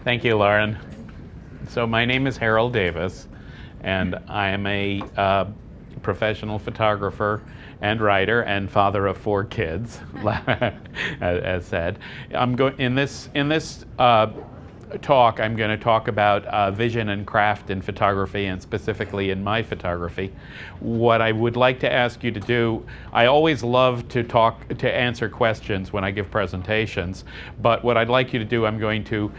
Thank you, Lauren. So my name is Harold Davis, and I am a professional photographer and writer and father of 4 kids, as said. In this talk, I'm going to talk about vision and craft in photography, and specifically in my photography. What I would like to ask you to do, I always love to answer questions when I give presentations, but what I'd like you to do, I'm going to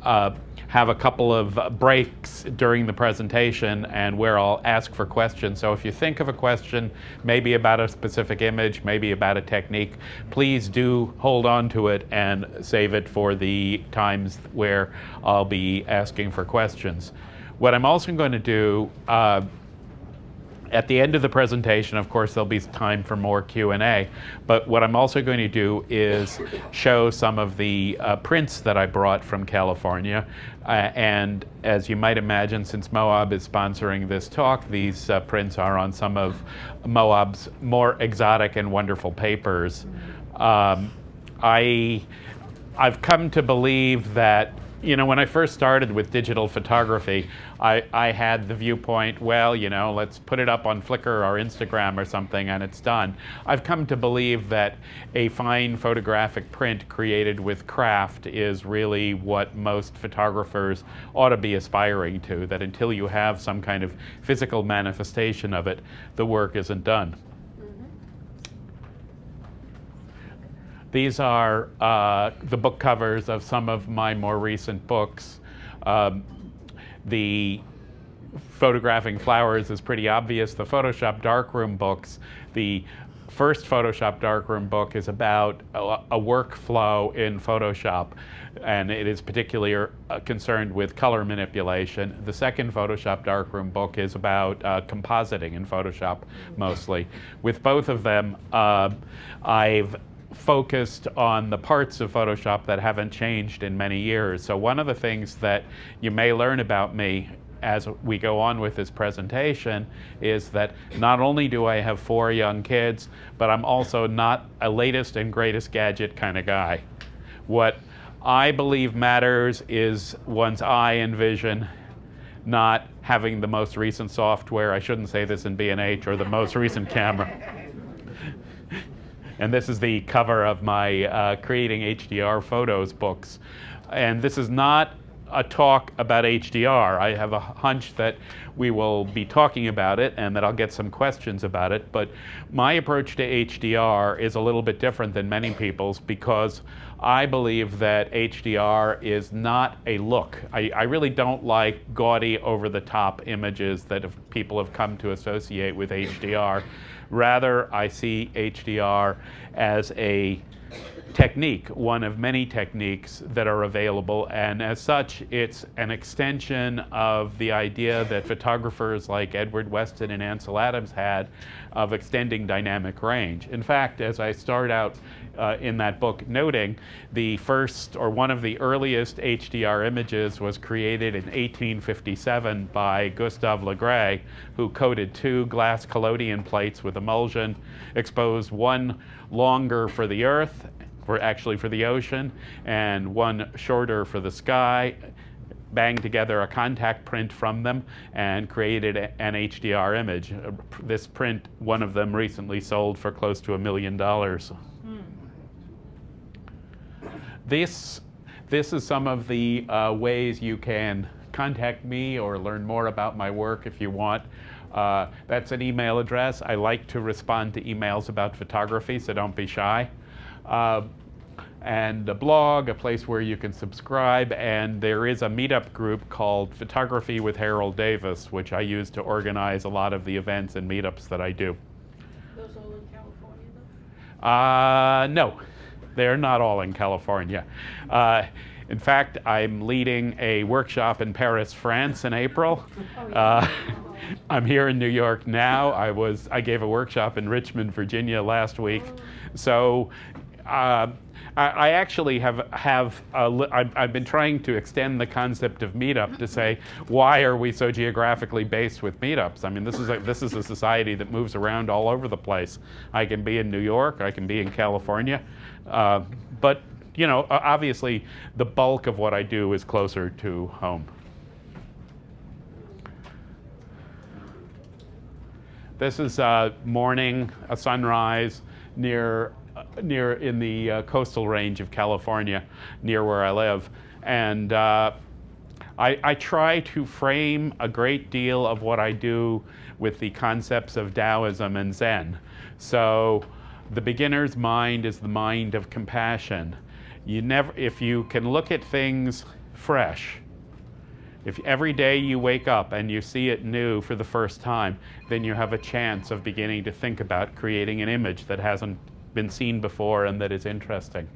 have a couple of breaks during the presentation and where I'll ask for questions. So if you think of a question, maybe about a specific image, maybe about a technique, please do hold on to it and save it for the times where I'll be asking for questions. What I'm also going to do, at the end of the presentation, of course, there'll be time for more Q&A, but what I'm also going to do is show some of the prints that I brought from California. And as you might imagine, since Moab is sponsoring this talk, these prints are on some of Moab's more exotic and wonderful papers. I've come to believe that, you know, when I first started with digital photography, I had the viewpoint, well, you know, let's put it up on Flickr or Instagram or something and it's done. I've come to believe that a fine photographic print created with craft is really what most photographers ought to be aspiring to, that until you have some kind of physical manifestation of it, the work isn't done. These are the book covers of some of my more recent books. The photographing flowers is pretty obvious. The Photoshop darkroom books, the first Photoshop darkroom book is about a workflow in Photoshop, and it is particularly concerned with color manipulation. The second Photoshop darkroom book is about compositing in Photoshop mostly. With both of them, I've focused on the parts of Photoshop that haven't changed in many years. So one of the things that you may learn about me as we go on with this presentation is that not only do I have 4 young kids, but I'm also not a latest and greatest gadget kind of guy. What I believe matters is one's eye and vision, not having the most recent software. I shouldn't say this in B&H, or the most recent camera. And this is the cover of my Creating HDR Photos books. And this is not a talk about HDR. I have a hunch that we will be talking about it and that I'll get some questions about it. But my approach to HDR is a little bit different than many people's, because I believe that HDR is not a look. I really don't like gaudy, over-the-top images that people have come to associate with HDR. Rather, I see HDR as a technique, one of many techniques that are available, and as such, it's an extension of the idea that photographers like Edward Weston and Ansel Adams had of extending dynamic range. In fact, as I start out in that book noting, the first, or one of the earliest HDR images was created in 1857 by Gustave Le Gray, who coated 2 glass collodion plates with emulsion, exposed one longer for the Earth, actually for the ocean, and one shorter for the sky, banged together a contact print from them, and created an HDR image. This print, one of them recently sold for close to $1 million. This is some of the ways you can contact me or learn more about my work if you want. That's an email address. I like to respond to emails about photography, so don't be shy. And a blog, a place where you can subscribe, and there is a meetup group called Photography with Harold Davis, which I use to organize a lot of the events and meetups that I do. Those all in California, though? No, they're not all in California. In fact, I'm leading a workshop in Paris, France in April. Oh, yeah. I'm here in New York now. I gave a workshop in Richmond, Virginia last week. So I actually I've been trying to extend the concept of meetup to say, why are we so geographically based with meetups? I mean, this is a society that moves around all over the place. I can be in New York, I can be in California, but you know, obviously the bulk of what I do is closer to home. This is a morning, a sunrise near in the coastal range of California, near where I live. And I try to frame a great deal of what I do with the concepts of Taoism and Zen. So the beginner's mind is the mind of compassion. If you can look at things fresh, if every day you wake up and you see it new for the first time, then you have a chance of beginning to think about creating an image that hasn't been seen before and that is interesting.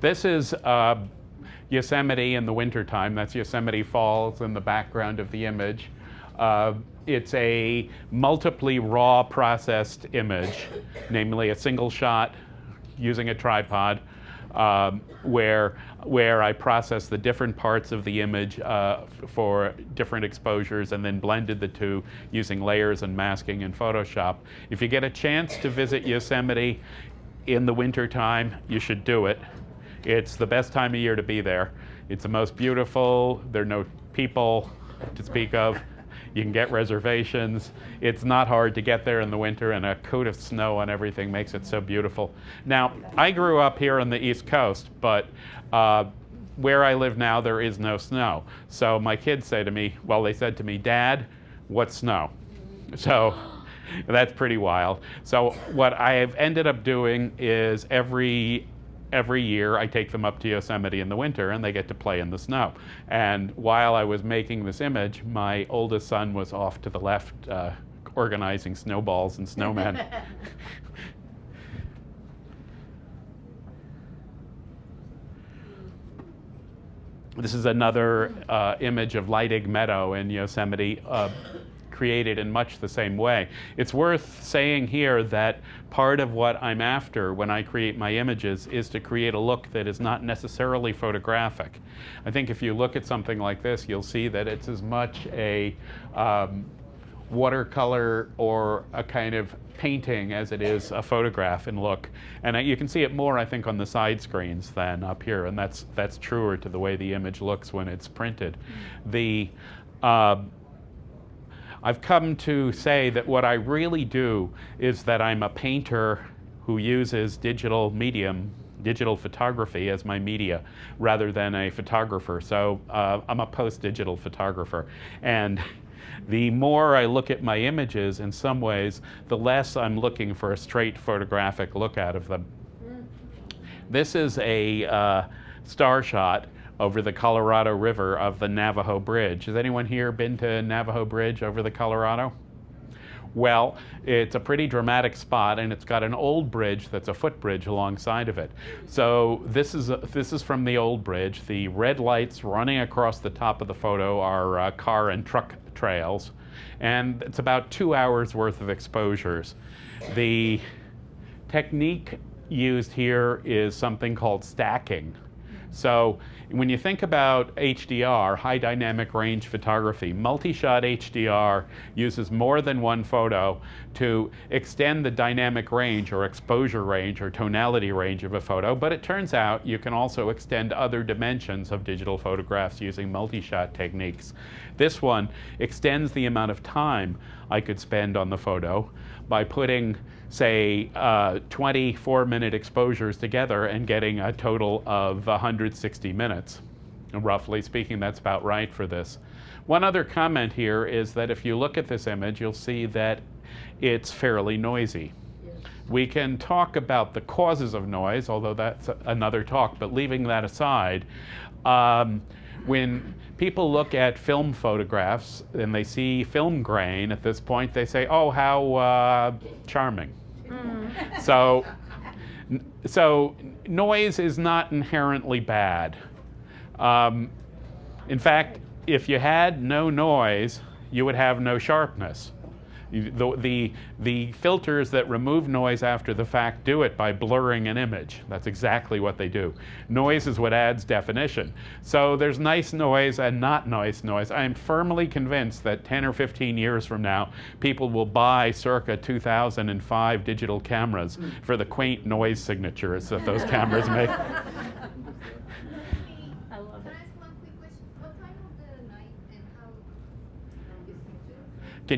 This is Yosemite in the wintertime. That's Yosemite Falls in the background of the image. It's a multiply raw processed image, namely a single shot using a tripod, where I process the different parts of the image for different exposures and then blended the two using layers and masking in Photoshop. If you get a chance to visit Yosemite in the wintertime, you should do it. It's the best time of year to be there. It's the most beautiful. There are no people to speak of. You can get reservations. It's not hard to get there in the winter, and a coat of snow on everything makes it so beautiful. Now, I grew up here on the East Coast, but where I live now, there is no snow. So my kids say to me, well, they said to me, Dad, what's snow? So that's pretty wild. So what I have ended up doing is every year I take them up to Yosemite in the winter and they get to play in the snow. And while I was making this image, my oldest son was off to the left organizing snowballs and snowmen. This is another image of Leidig Meadow in Yosemite, created in much the same way. It's worth saying here that part of what I'm after when I create my images is to create a look that is not necessarily photographic. I think if you look at something like this, you'll see that it's as much a watercolor or a kind of painting as it is a photograph in look. And you can see it more, I think, on the side screens than up here, and that's truer to the way the image looks when it's printed. I've come to say that what I really do is that I'm a painter who uses digital photography as my media, rather than a photographer. So I'm a post-digital photographer. And the more I look at my images, in some ways, the less I'm looking for a straight photographic look out of them. This is a star shot over the Colorado River of the Navajo Bridge. Has anyone here been to Navajo Bridge over the Colorado? Well, it's a pretty dramatic spot, and it's got an old bridge that's a footbridge alongside of it. So this is from the old bridge. The red lights running across the top of the photo are car and truck trails, and it's about 2 hours worth of exposures. The technique used here is something called stacking. So when you think about HDR, high dynamic range photography, multi-shot HDR uses more than one photo to extend the dynamic range or exposure range or tonality range of a photo, but it turns out you can also extend other dimensions of digital photographs using multi-shot techniques. This one extends the amount of time I could spend on the photo by putting, say, 24-minute exposures together and getting a total of 160 minutes. Roughly speaking, that's about right for this. One other comment here is that if you look at this image, you'll see that it's fairly noisy. Yes. We can talk about the causes of noise, although that's another talk, but leaving that aside, when people look at film photographs and they see film grain at this point, they say, oh, how charming. So noise is not inherently bad. In fact, if you had no noise, you would have no sharpness. The filters that remove noise after the fact do it by blurring an image. That's exactly what they do. Noise is what adds definition. So there's nice noise and not nice noise. I am firmly convinced that 10 or 15 years from now, people will buy circa 2005 digital cameras for the quaint noise signatures that those cameras make. I love it. Can I ask one quick question? What time of the night and how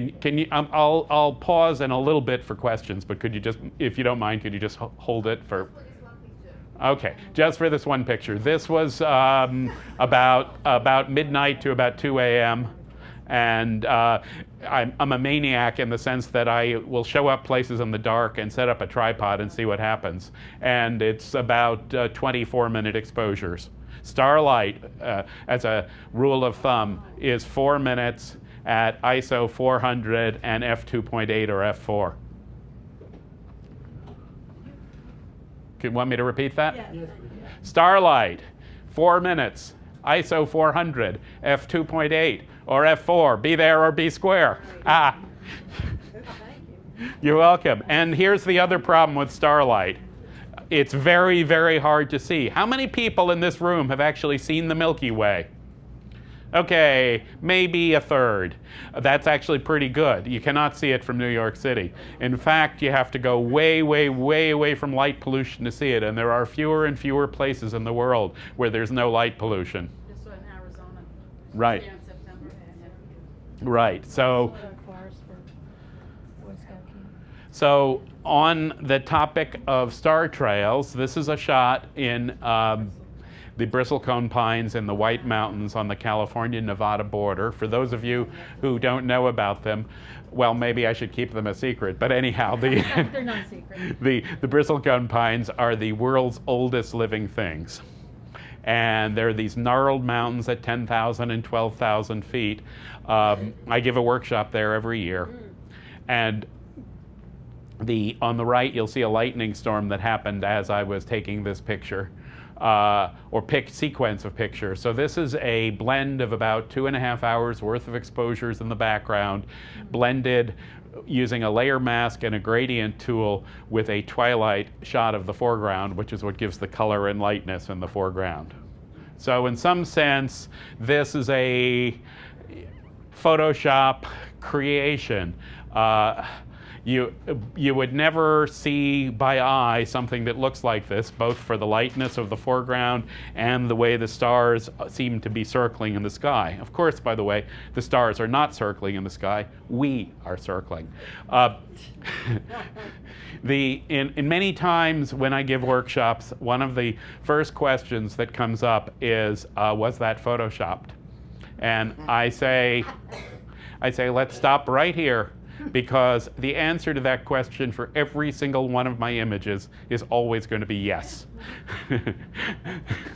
is it? Can you? I'll pause in a little bit for questions, but could you just, if you don't mind, could you just hold it for? For this one picture. Okay, just for this one picture. This was about midnight to about 2 a.m. And I'm a maniac in the sense that I will show up places in the dark and set up a tripod and see what happens. And it's about 24-minute exposures. Starlight, as a rule of thumb, is 4 minutes at ISO 400 and f2.8 or f4. You want me to repeat that? Yes. Starlight, 4 minutes, ISO 400, f2.8 or f4. Be there or be square. Ah. You're welcome. And here's the other problem with Starlight. It's very, very hard to see. How many people in this room have actually seen the Milky Way? Okay, maybe a third. That's actually pretty good. You cannot see it from New York City. In fact, you have to go way, way, way away from light pollution to see it, and there are fewer and fewer places in the world where there's no light pollution. Just in Arizona. Right. In September. Right. So, Forest for Boy Scout camp. so on the topic of star trails, this is a shot in the Bristlecone Pines in the White Mountains on the California-Nevada border. For those of you who don't know about them, well, maybe I should keep them a secret. But anyhow, They're not secret. the Bristlecone Pines are the world's oldest living things. And there are these gnarled mountains at 10,000 and 12,000 feet. I give a workshop there every year. And on the right, you'll see a lightning storm that happened as I was taking this picture. Or sequence of pictures. So this is a blend of about 2.5 hours worth of exposures in the background, blended using a layer mask and a gradient tool with a twilight shot of the foreground, which is what gives the color and lightness in the foreground. So in some sense, this is a Photoshop creation. You would never see by eye something that looks like this, both for the lightness of the foreground and the way the stars seem to be circling in the sky. Of course, by the way, the stars are not circling in the sky. We are circling. In many times when I give workshops, one of the first questions that comes up is, was that Photoshopped? And I say, let's stop right here. Because the answer to that question for every single one of my images is always going to be yes.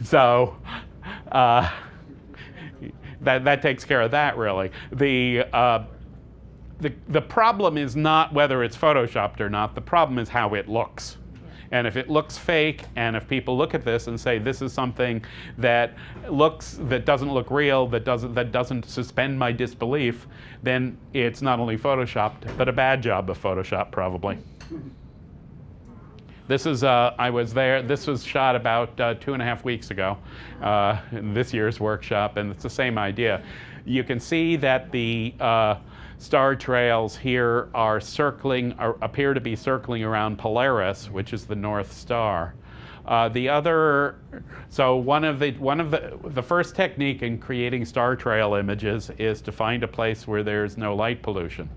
So that takes care of that, really. The problem is not whether it's Photoshopped or not. The problem is how it looks. And if it looks fake, and if people look at this and say this is something that doesn't look real, that doesn't suspend my disbelief, then it's not only Photoshopped, but a bad job of Photoshop, probably. This is I was there. This was shot about 2.5 weeks ago, in this year's workshop, and it's the same idea. You can see that the star trails here appear to be circling around Polaris, which is the North Star. The first technique in creating star trail images is to find a place where there's no light pollution.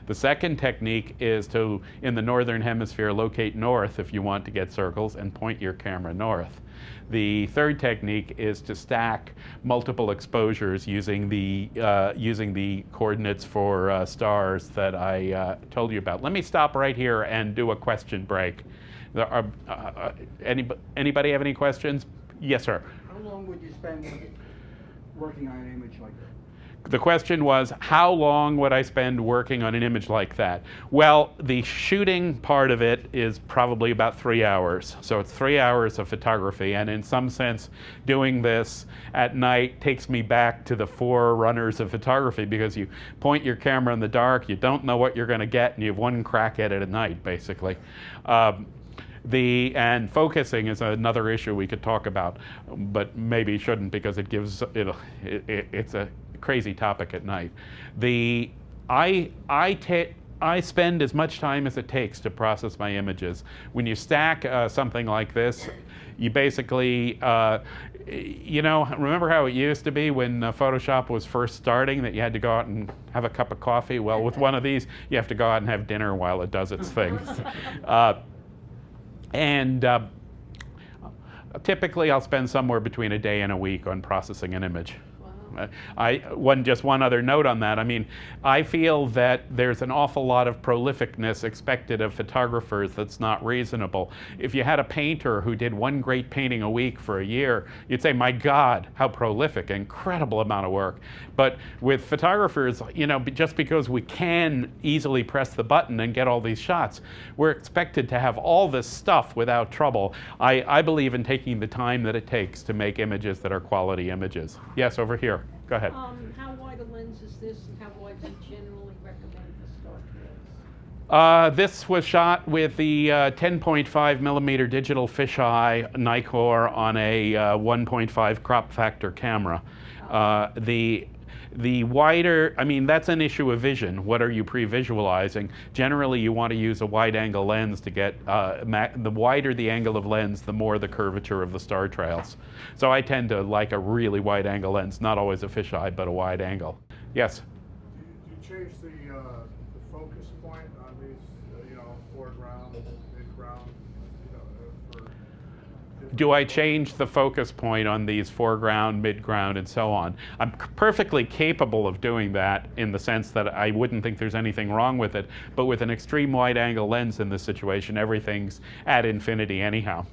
The second technique is to, in the northern hemisphere, locate north if you want to get circles and point your camera north. The third technique is to stack multiple exposures using the coordinates for stars that I told you about. Let me stop right here and do a question break. Anybody have any questions? Yes, sir. How long would you spend working on an image like that? the question was, how long would I spend working on an image like that? Well, the shooting part of it is probably about 3 hours. So it's 3 hours of photography, and in some sense, doing this at night takes me back to the forerunners of photography, because you point your camera in the dark, you don't know what you're going to get, and you have one crack at it at night, basically. And focusing is another issue we could talk about, but maybe shouldn't, because it's a crazy topic at night. I spend as much time as it takes to process my images. When you stack something like this, you basically, remember how it used to be when Photoshop was first starting, that you had to go out and have a cup of coffee? Well, with one of these, you have to go out and have dinner while it does its thing. Typically, I'll spend somewhere between a day and a week on processing an image. Just one other note on that. I mean, I feel that there's an awful lot of prolificness expected of photographers that's not reasonable. If you had a painter who did one great painting a week for a year, you'd say, my God, how prolific, incredible amount of work. But with photographers, just because we can easily press the button and get all these shots, we're expected to have all this stuff without trouble. I believe in taking the time that it takes to make images that are quality images. Yes, over here. Go ahead. How wide a lens is this, and how wide do you generally recommend for star trails? This was shot with the 10.5 millimeter digital fisheye Nikkor on a 1.5 crop factor camera. The wider, that's an issue of vision. What are you pre-visualizing? Generally, you want to use a wide-angle lens to get, the wider the angle of lens, the more the curvature of the star trails. So I tend to like a really wide-angle lens, not always a fisheye, but a wide angle. Yes? Do you change the focus point on these, foreground, midground, Do I change the focus point on these foreground, midground, and so on? I'm perfectly capable of doing that, in the sense that I wouldn't think there's anything wrong with it, but with an extreme wide angle lens in this situation, everything's at infinity anyhow,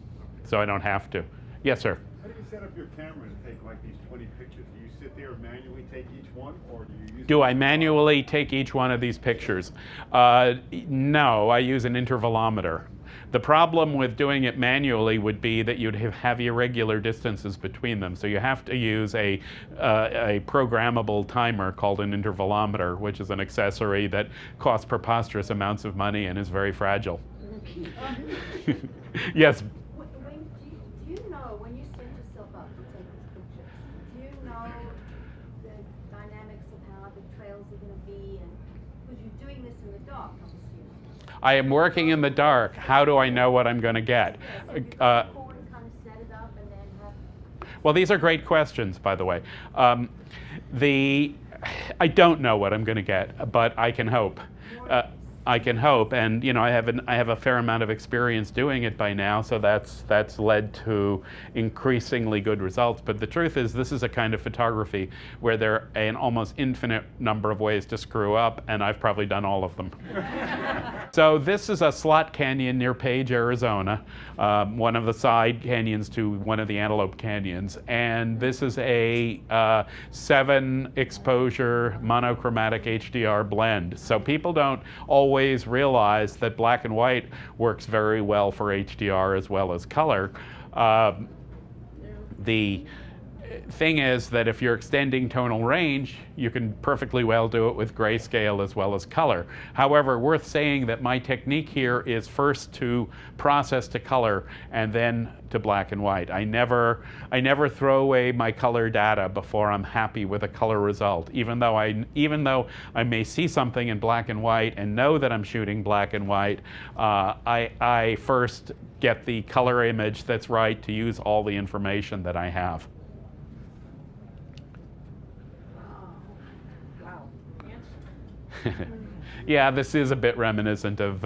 so I don't have to. Yes, sir? How do you set up your camera to take like these 20 pictures? Do you sit there and manually take each one, or do you use... Do I manually take each one of these pictures? No, I use an intervalometer. The problem with doing it manually would be that you'd have irregular distances between them. So you have to use a programmable timer called an intervalometer, which is an accessory that costs preposterous amounts of money and is very fragile. Yes? Do you know, when you set yourself up to take these pictures, do you know the dynamics of how the trails are going to be? And because you're doing this in the dark, I'm assuming. I am working in the dark. How do I know what I'm going to get? Well, these are great questions, by the way. I don't know what I'm going to get, but I can hope. I can hope, and I have a fair amount of experience doing it by now, so that's led to increasingly good results. But the truth is, this is a kind of photography where there are an almost infinite number of ways to screw up, and I've probably done all of them. So this is a slot canyon near Page, Arizona, one of the side canyons to one of the Antelope Canyons, and this is a 7-exposure monochromatic HDR blend. So people don't always realize that black and white works very well for HDR as well as color. The thing is that if you're extending tonal range, you can perfectly well do it with grayscale as well as color. However, worth saying that my technique here is first to process to color and then to black and white. I never throw away my color data before I'm happy with a color result. Even though I may see something in black and white and know that I'm shooting black and white, I first get the color image that's right to use all the information that I have. Yeah, this is a bit reminiscent of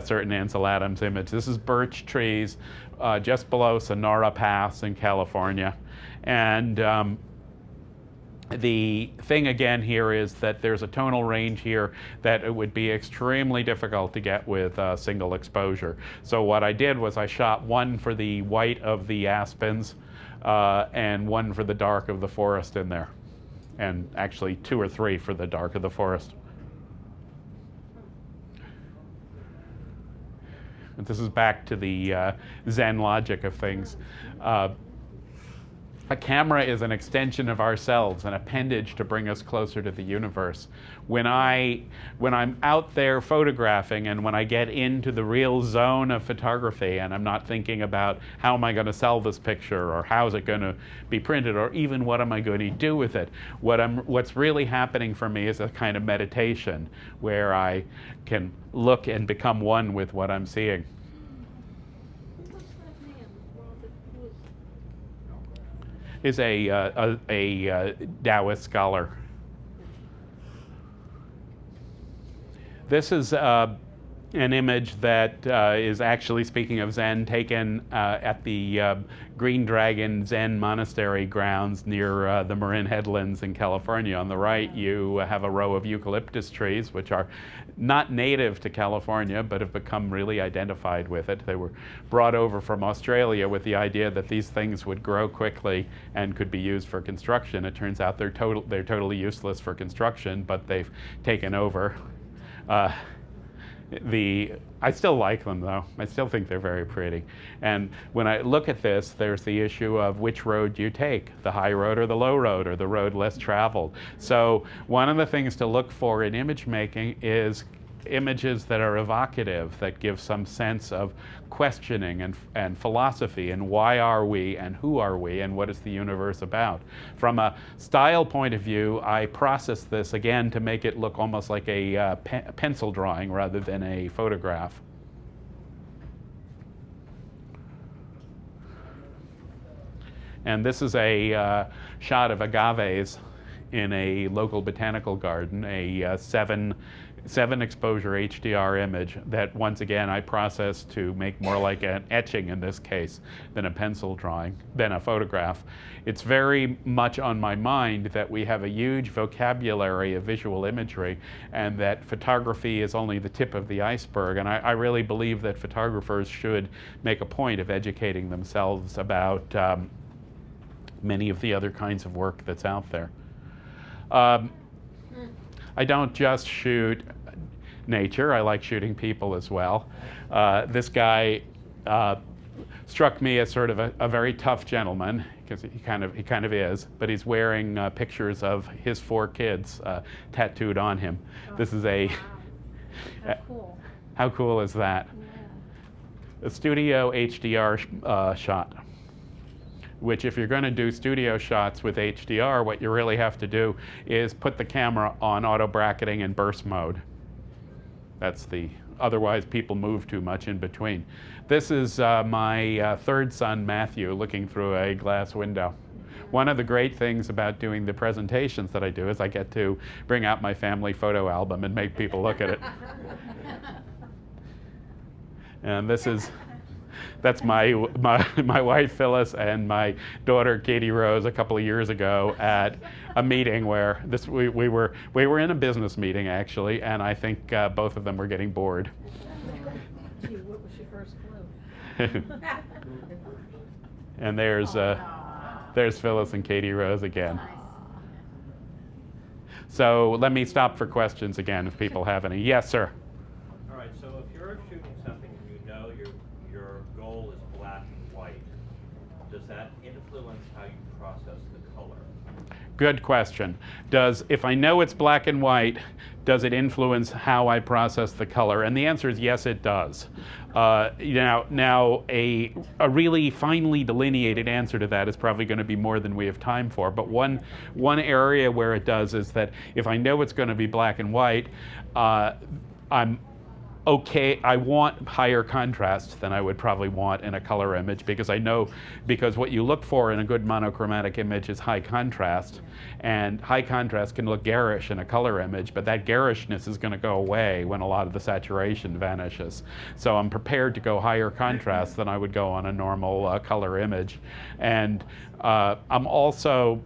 certain Ansel Adams image. This is Birch Trees just below Sonora Pass in California. And the thing again here is that there's a tonal range here that it would be extremely difficult to get with single exposure. So what I did was I shot one for the white of the aspens and one for the dark of the forest in there. and actually 2 or 3 for the dark of the forest. And this is back to the Zen logic of things. A camera is an extension of ourselves, an appendage to bring us closer to the universe. When I'm out there photographing and when I get into the real zone of photography and I'm not thinking about how am I going to sell this picture or how is it going to be printed or even what am I going to do with it, what's really happening for me is a kind of meditation where I can look and become one with what I'm seeing. What's that man, Robert, who Is is a Taoist scholar. This is an image that is actually, speaking of Zen, taken at the Green Dragon Zen Monastery grounds near the Marin Headlands in California. On the right, you have a row of eucalyptus trees, which are not native to California, but have become really identified with it. They were brought over from Australia with the idea that these things would grow quickly and could be used for construction. It turns out they're totally useless for construction, but they've taken over. I still like them though. I still think they're very pretty. And when I look at this, there's the issue of which road do you take, the high road or the low road or the road less traveled. So one of the things to look for in image making is images that are evocative, that give some sense of questioning and philosophy and why are we and who are we and what is the universe about. From a style point of view, I process this again to make it look almost like a pencil drawing rather than a photograph. And this is a shot of agaves in a local botanical garden, a seven exposure HDR image that once again I processed to make more like an etching in this case than a pencil drawing, than a photograph. It's very much on my mind that we have a huge vocabulary of visual imagery and that photography is only the tip of the iceberg. And I really believe that photographers should make a point of educating themselves about many of the other kinds of work that's out there. I don't just shoot nature, I like shooting people as well. This guy struck me as sort of a very tough gentleman, because he kind of is, but he's wearing pictures of his 4 kids tattooed on him. This is a... How cool. How cool is that? Yeah. A studio HDR shot, which if you're going to do studio shots with HDR, what you really have to do is put the camera on auto bracketing and burst mode. Otherwise people move too much in between. This is my 3rd son, Matthew, looking through a glass window. One of the great things about doing the presentations that I do is I get to bring out my family photo album and make people look at it. And that's my wife Phyllis and my daughter Katie Rose a couple of years ago at a meeting where we were in a business meeting actually, and I think both of them were getting bored. Gee, what was your first clue? And there's Phyllis and Katie Rose again. So let me stop for questions again if people have any. Yes, sir. All right, so if you're shooting something and you know your goal is black and white, does that influence how you process the color? Good question. If I know it's black and white, does it influence how I process the color? And the answer is yes, it does. Now a really finely delineated answer to that is probably going to be more than we have time for. But one area where it does is that if I know it's going to be black and white, I'm okay, I want higher contrast than I would probably want in a color image because what you look for in a good monochromatic image is high contrast, and high contrast can look garish in a color image, but that garishness is going to go away when a lot of the saturation vanishes. So I'm prepared to go higher contrast than I would go on a normal color image. And I also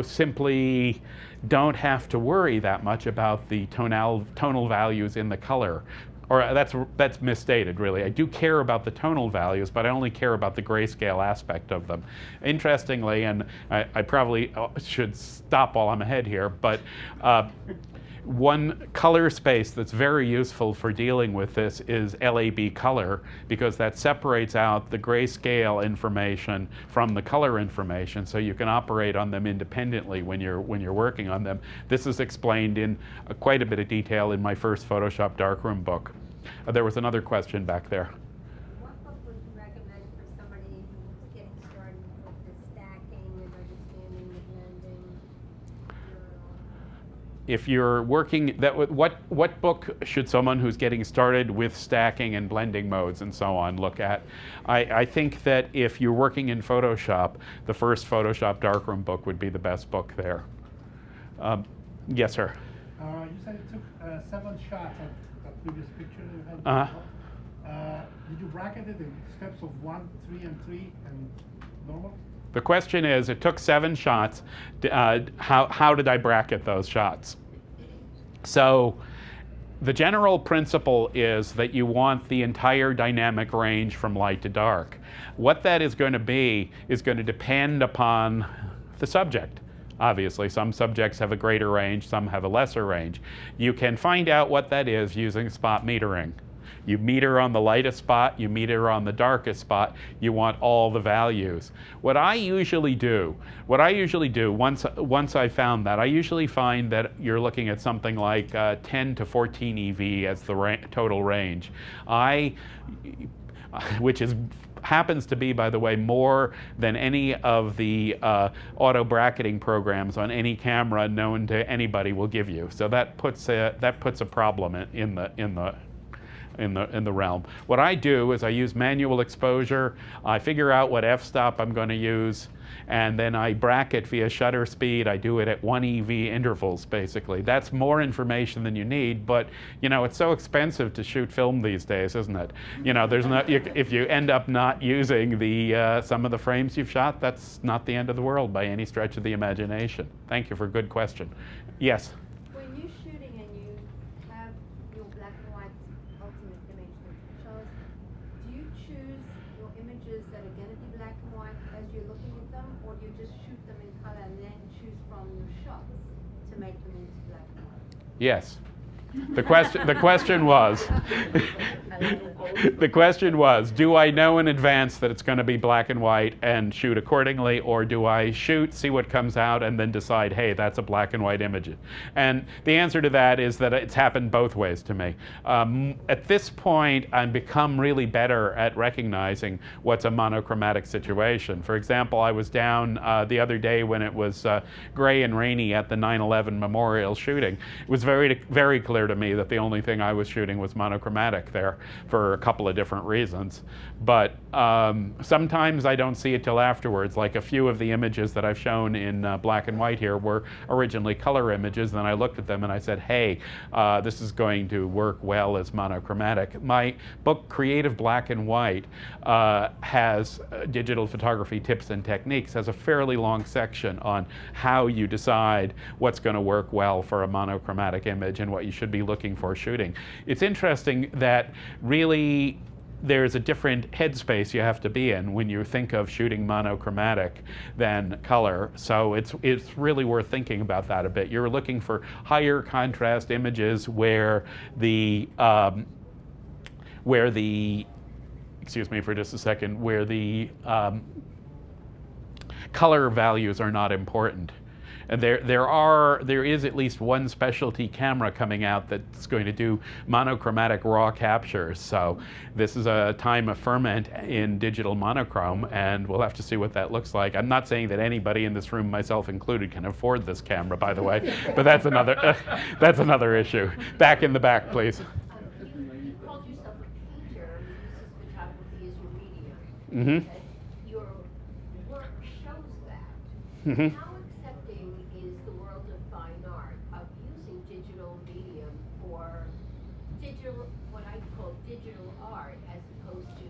simply don't have to worry that much about the tonal values in the color. or that's misstated, really. I do care about the tonal values, but I only care about the grayscale aspect of them. Interestingly, and I probably should stop while I'm ahead here, but one color space that's very useful for dealing with this is LAB color, because that separates out the grayscale information from the color information, so you can operate on them independently when you're working on them. This is explained in quite a bit of detail in my first Photoshop darkroom book. There was another question back there. What book would you recommend for somebody who's getting started with the stacking and understanding the blending? If you're working, what book should someone who's getting started with stacking and blending modes and so on look at? I think that if you're working in Photoshop, the first Photoshop darkroom book would be the best book there. Yes, sir. You said it took 7 shots at that previous picture that you had. Uh-huh. Did you bracket it in steps of 1, 3, and 3, and normal? The question is, it took 7 shots. How did I bracket those shots? So the general principle is that you want the entire dynamic range from light to dark. What that is going to be is going to depend upon the subject. Obviously, some subjects have a greater range, some have a lesser range. You can find out what that is using spot metering. You meter on the lightest spot, you meter on the darkest spot, you want all the values. What I usually do once I found that, I usually find that you're looking at something like 10 to 14 EV as the total range. Which happens to be, by the way, more than any of the auto bracketing programs on any camera known to anybody will give you. So that puts a problem in the realm. What I do is I use manual exposure. I figure out what f-stop I'm going to use, and then I bracket via shutter speed. I do it at 1 EV intervals, basically. That's more information than you need, but it's so expensive to shoot film these days, isn't it? If you end up not using the some of the frames you've shot, that's not the end of the world by any stretch of the imagination. Thank you for a good question. Yes? When you're shooting and you have your black and white ultimate image that you chose, do you choose your images that are going to be black and white as you're looking at them, or do you just shoot them in color and then choose from your shots to make them into black and white? Yes. The question was, do I know in advance that it's going to be black and white and shoot accordingly, or do I shoot, see what comes out, and then decide, hey, that's a black and white image? And the answer to that is that it's happened both ways to me. At this point, I've become really better at recognizing what's a monochromatic situation. For example, I was down the other day when it was gray and rainy at the 9/11 memorial shooting. It was very, very clear to me that the only thing I was shooting was monochromatic there for a couple of different reasons. But sometimes I don't see it till afterwards. Like a few of the images that I've shown in black and white here were originally color images. Then I looked at them and I said, hey, this is going to work well as monochromatic. My book, Creative Black and White, has digital photography tips and techniques, has a fairly long section on how you decide what's going to work well for a monochromatic image and what you should be looking for shooting. It's interesting that really there's a different headspace you have to be in when you think of shooting monochromatic than color. So it's really worth thinking about that a bit. You're looking for higher contrast images where the excuse me for just a second, where the color values are not important. And there is at least one specialty camera coming out that's going to do monochromatic raw captures. So this is a time of ferment in digital monochrome, and we'll have to see what that looks like. I'm not saying that anybody in this room, myself included, can afford this camera, by the way, but that's another issue. Back in the back, please. You called yourself a painter who uses photography as your medium. Mm-hmm. Your work shows that. Mm-hmm. How accepting is the world of fine art of using digital medium for digital, what I call digital art, as opposed to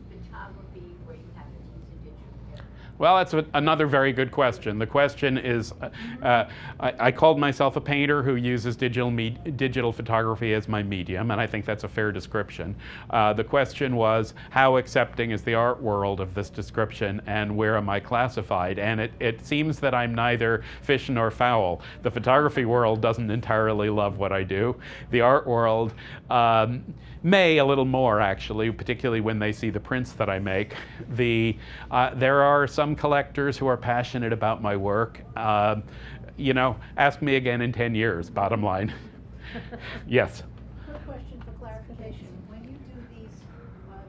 photography where you have to use a digital camera? Well, that's another very good question. The question is, I called myself a painter who uses digital photography as my medium, and I think that's a fair description. The question was, how accepting is the art world of this description, and where am I classified? And it seems that I'm neither fish nor fowl. The photography world doesn't entirely love what I do. The art world may a little more, actually, particularly when they see the prints that I make. There are some collectors who are passionate about my work. You know, ask me again in 10 years, bottom line. Yes? Quick question for clarification. When you do these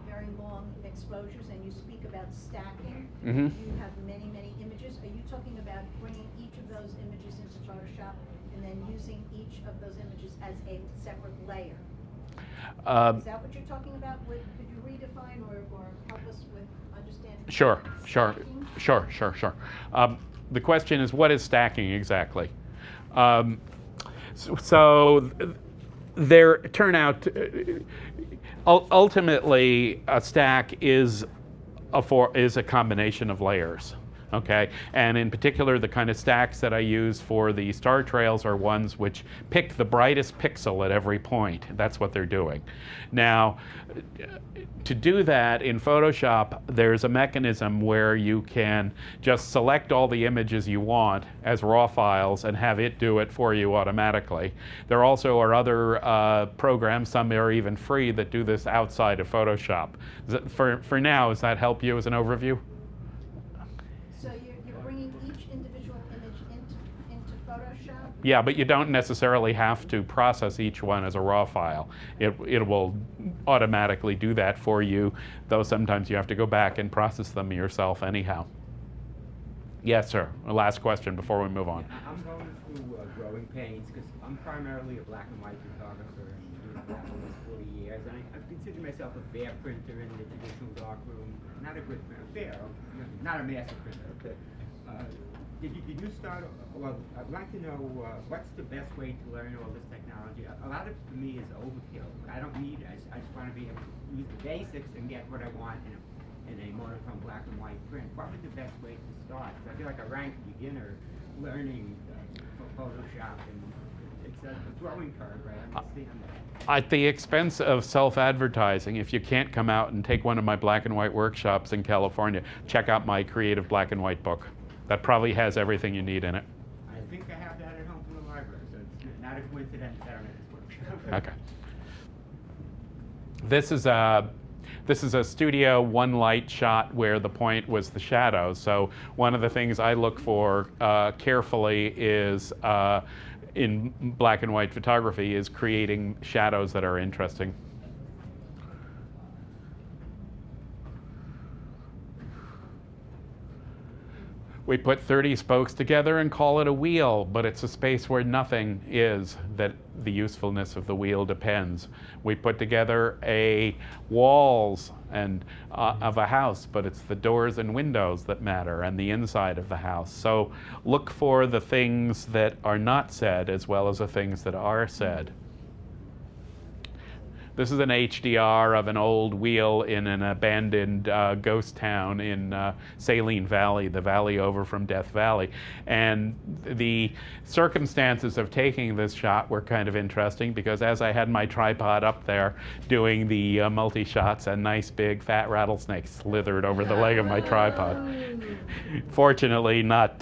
very long exposures and you speak about stacking, Mm-hmm. you have many, many images. Are you talking about bringing each of those images into Photoshop and then using each of those images as a separate layer? Is that what you're talking about? Could you redefine or help us with understanding? Sure. stacking? The question is, what is stacking exactly? So there turn out, ultimately, a stack is a combination of layers. Okay, and in particular, the kind of stacks that I use for the star trails are ones which pick the brightest pixel at every point. That's what they're doing. Now, to do that in Photoshop, there's a mechanism where you can just select all the images you want as raw files and have it do it for you automatically. There also are other programs, some are even free, that do this outside of Photoshop. For now, does that help you as an overview? So you're bringing each individual image into Photoshop? Yeah, but you don't necessarily have to process each one as a raw file. It will automatically do that for you, though sometimes you have to go back and process them yourself anyhow. Yes, sir. Last question before we move on. I'm going through growing pains because I'm primarily a black and white photographer and doing that for almost 40 years. And I consider myself a fair printer in the traditional darkroom. Not a good printer, fair, not a master printer. Did you start, well, I'd like to know what's the best way to learn all this technology? A lot of it for me is overkill. I don't need it. I just want to be able to use the basics and get what I want in a monochrome black and white print. What would the best way to start? I feel like a rank beginner learning Photoshop, and it's a growing curve, right? I understand that. At the expense of self-advertising, if you can't come out and take one of my black and white workshops in California, check out my creative black and white book. That probably has everything you need in it. I think I have that at home from the library, so it's not a coincidence that I'm at this workshop. Okay. This is a studio one light shot where the point was the shadows. So one of the things I look for carefully is in black and white photography is creating shadows that are interesting. We put 30 spokes together and call it a wheel, but it's a space where nothing is, that the usefulness of the wheel depends. We put together walls and of a house, but it's the doors and windows that matter and the inside of the house. So look for the things that are not said as well as the things that are said. This is an HDR of an old wheel in an abandoned ghost town in Saline Valley, the valley over from Death Valley. And the circumstances of taking this shot were kind of interesting because as I had my tripod up there doing the multi-shots, a nice big fat rattlesnake slithered over the leg of my tripod. Fortunately, not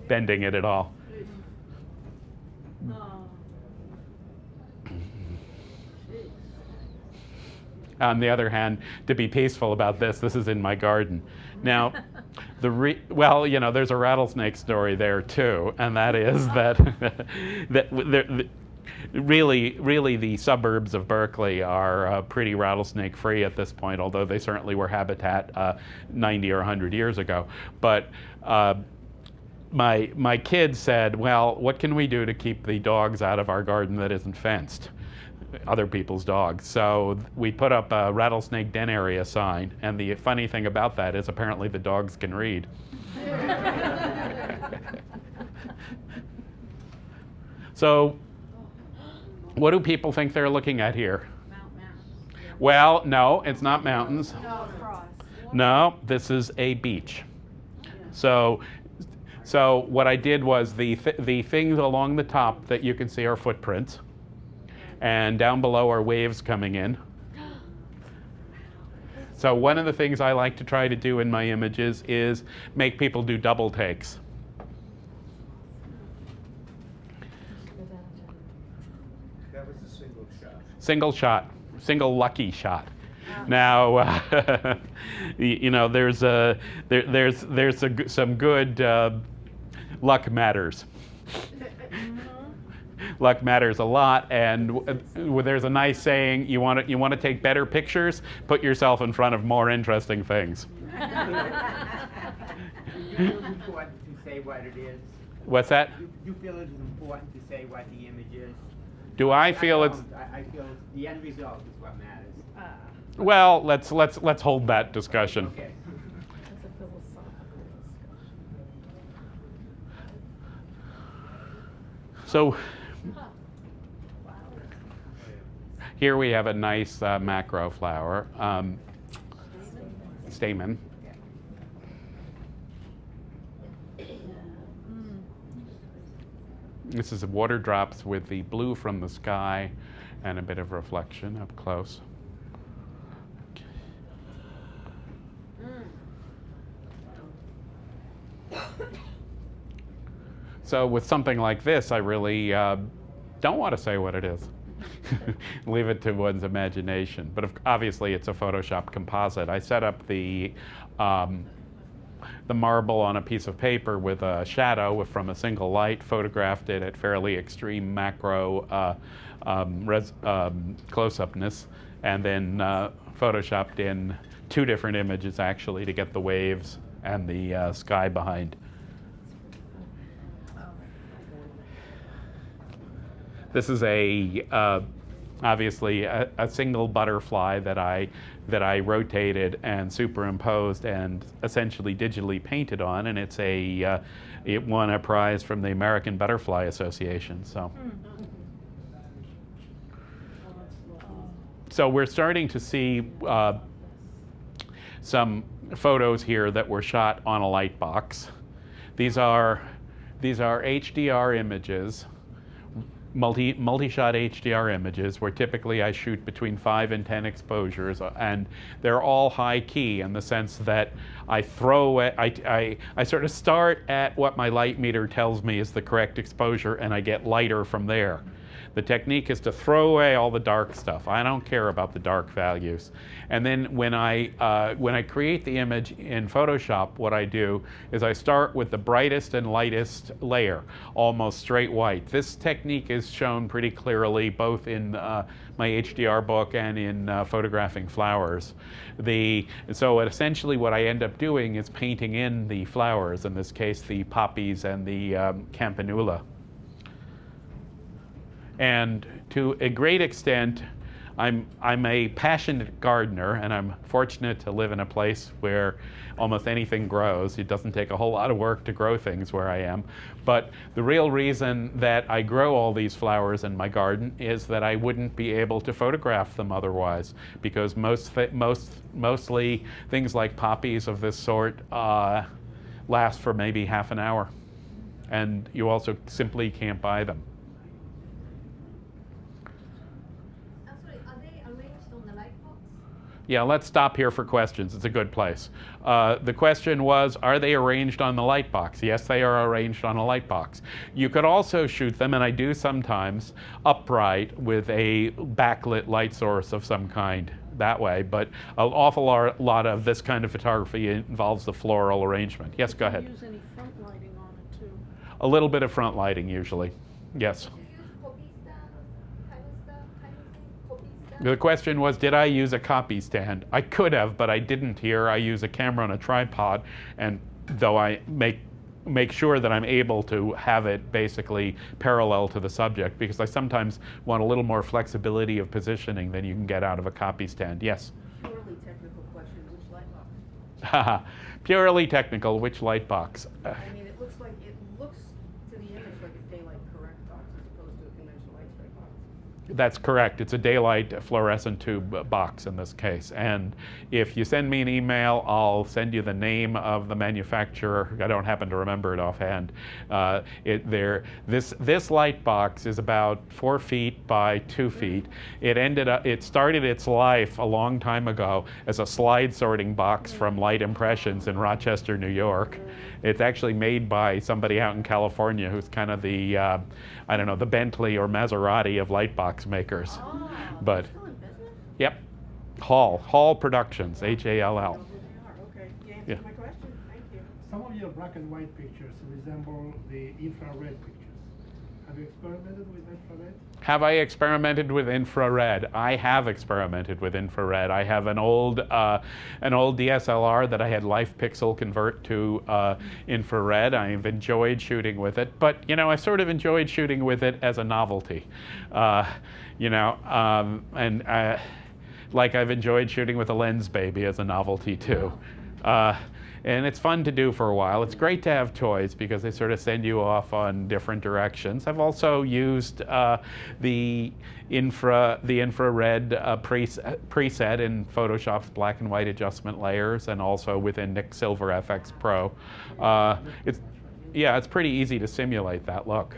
bending it at all. On the other hand, to be peaceful about this is in my garden. Now, well, you know, there's a rattlesnake story there too, and that is that really the suburbs of Berkeley are pretty rattlesnake free at this point, although they certainly were habitat 90 or 100 years ago. But my kids said, well, what can we do to keep the dogs out of our garden that isn't fenced? Other people's dogs. So we put up a rattlesnake den area sign, and the funny thing about that is apparently the dogs can read. So what do people think they're looking at here? Well, no, it's not mountains. No, cross. No, this is a beach. So what I did was the things along the top that you can see are footprints, and down below are waves coming in. So one of the things I like to try to do in my images is make people do double takes. That was a single shot. Single shot, single lucky shot. Now, you know, there's some good luck matters. Luck matters a lot, and there's a nice saying: you want to take better pictures, put yourself in front of more interesting things. Do you feel it's important to say what it is? What's that? Do you feel it's important to say what the image is? Do I feel it's? I feel the end result is what matters. Well, let's hold that discussion. Okay. That's a philosophical discussion. So here we have a nice macro flower, stamen. This is water drops with the blue from the sky and a bit of reflection up close. So with something like this, I really don't want to say what it is. Leave it to one's imagination. But obviously, it's a Photoshop composite. I set up the marble on a piece of paper with a shadow from a single light, photographed it at fairly extreme macro close-upness, and then photoshopped in two different images actually to get the waves and the sky behind. This is obviously a single butterfly that I rotated and superimposed and essentially digitally painted on, and it won a prize from the American Butterfly Association. So we're starting to see some photos here that were shot on a light box. These are HDR images. Multi-shot HDR images, where typically I shoot between 5 and 10 exposures, and they're all high key in the sense that I sort of start at what my light meter tells me is the correct exposure, and I get lighter from there. The technique is to throw away all the dark stuff. I don't care about the dark values. And then when I create the image in Photoshop, what I do is I start with the brightest and lightest layer, almost straight white. This technique is shown pretty clearly both in my HDR book and in Photographing Flowers. So essentially what I end up doing is painting in the flowers, in this case the poppies and the campanula. And to a great extent, I'm a passionate gardener, and I'm fortunate to live in a place where almost anything grows. It doesn't take a whole lot of work to grow things where I am. But the real reason that I grow all these flowers in my garden is that I wouldn't be able to photograph them otherwise, because mostly things like poppies of this sort last for maybe half an hour, and you also simply can't buy them. Yeah, let's stop here for questions. It's a good place. The question was, are they arranged on the light box? Yes, they are arranged on a light box. You could also shoot them, and I do sometimes, upright with a backlit light source of some kind that way, but an awful lot of this kind of photography involves the floral arrangement. Yes, go ahead. Do you use any front lighting on it too? A little bit of front lighting usually, yes. The question was, did I use a copy stand? I could have, but I didn't here. I use a camera on a tripod, and though I make sure that I'm able to have it basically parallel to the subject, because I sometimes want a little more flexibility of positioning than you can get out of a copy stand. Yes? Purely technical question, which light box? Purely technical, which light box? I mean, it looks to the image like a daylight correct box as opposed to a conventional X-ray box. That's correct. It's a daylight fluorescent tube box in this case. And if you send me an email, I'll send you the name of the manufacturer. I don't happen to remember it offhand. This light box is about 4 feet by 2 feet. It started its life a long time ago as a slide sorting box from Light Impressions in Rochester, New York. It's actually made by somebody out in California who's kind of the, I don't know, the Bentley or Maserati of light box makers. Oh, But, still in business? yep, Hall Productions, H-A-L-L. Okay, you Yeah. answered my question, thank you. Some of your black and white pictures resemble the infrared pictures. Have you experimented with infrared? Have I experimented with infrared? I have experimented with infrared. I have an old DSLR that I had Life Pixel convert to infrared. I've enjoyed shooting with it, but you know, I sort of enjoyed shooting with it as a novelty. You know, like I've enjoyed shooting with a lens baby as a novelty too. And it's fun to do for a while. It's great to have toys because they sort of send you off on different directions. I've also used the infrared preset in Photoshop's black and white adjustment layers, and also within Nik Silver FX Pro. It's pretty easy to simulate that look.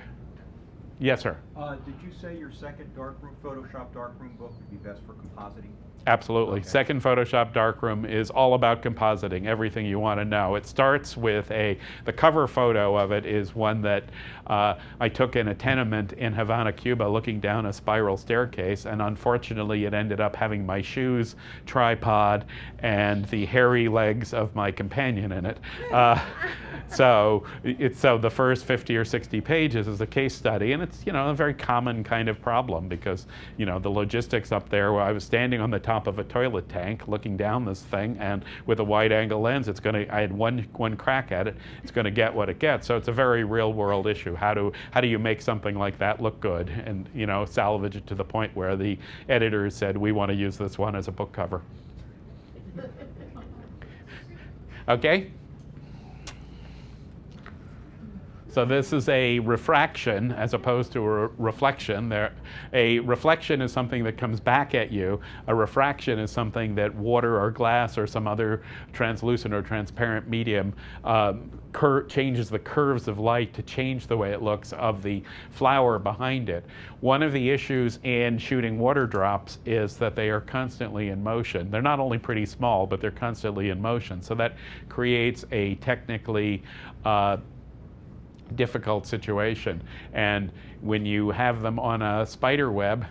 Yes, sir. Did you say your second darkroom, Photoshop darkroom book would be best for compositing? Absolutely. Okay. Second Photoshop Darkroom is all about compositing, everything you want to know. It starts with the cover photo of it is one that I took in a tenement in Havana, Cuba, looking down a spiral staircase, and unfortunately it ended up having my shoes, tripod, and the hairy legs of my companion in it. So the first 50 or 60 pages is a case study, and it's, you know, a very common kind of problem because, you know, the logistics up there where I was standing on the top of a toilet tank looking down this thing, and with a wide angle lens, I had one crack at it, it's going to get what it gets. So it's a very real world issue. How do you make something like that look good and, you know, salvage it to the point where the editors said, we want to use this one as a book cover. Okay? So this is a refraction as opposed to a reflection. A reflection is something that comes back at you. A refraction is something that water or glass or some other translucent or transparent medium changes the curves of light to change the way it looks of the flower behind it. One of the issues in shooting water drops is that they are constantly in motion. They're not only pretty small, but they're constantly in motion. So that creates a technically difficult situation. And when you have them on a spider web,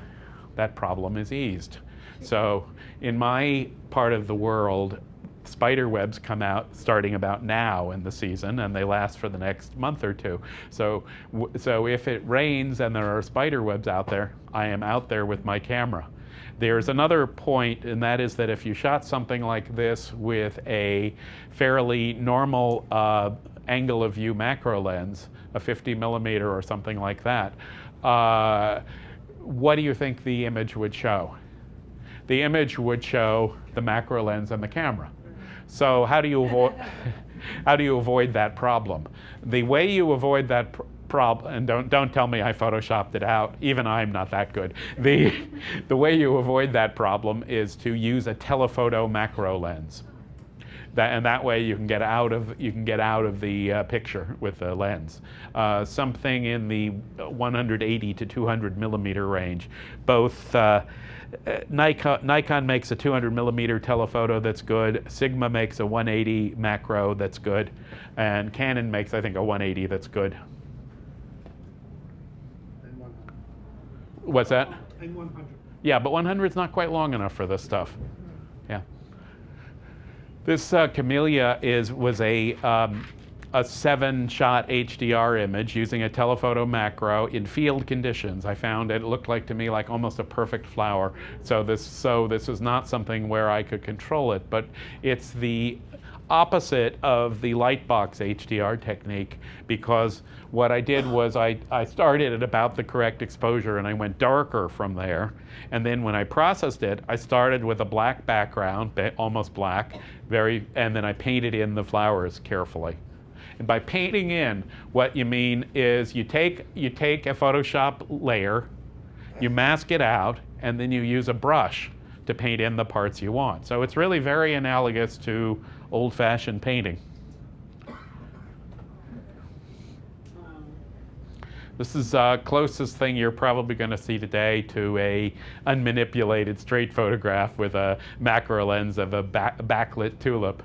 that problem is eased. So in my part of the world, spider webs come out starting about now in the season, and they last for the next month or two. So if it rains and there are spider webs out there, I am out there with my camera. There's another point, and that is that if you shot something like this with a fairly normal angle of view macro lens, a 50 millimeter or something like that, what do you think the image would show? The image would show the macro lens and the camera. So how do you avoid that problem? The way you avoid that problem, and don't tell me I photoshopped it out, even I'm not that good. The way you avoid that problem is to use a telephoto macro lens. That way you can get out of the picture with the lens. Something in the 180 to 200 millimeter range. Both Nikon makes a 200 millimeter telephoto that's good. Sigma makes a 180 macro that's good, and Canon makes, I think, a 180 that's good. And 100. What's that? And 100. Yeah, but 100 is not quite long enough for this stuff. Yeah. This camellia was a 7-shot HDR image using a telephoto macro in field conditions. I found it looked like to me like almost a perfect flower. So this is not something where I could control it, but it's the opposite of the Lightbox HDR technique, because what I did was I started at about the correct exposure and I went darker from there. And then when I processed it, I started with a black background, almost black, and then I painted in the flowers carefully. And by painting in, what you mean is you take a Photoshop layer you mask it out, and then you use a brush to paint in the parts you want. So it's really very analogous to old-fashioned painting. This is the closest thing you're probably going to see today to a unmanipulated straight photograph with a macro lens of a backlit tulip.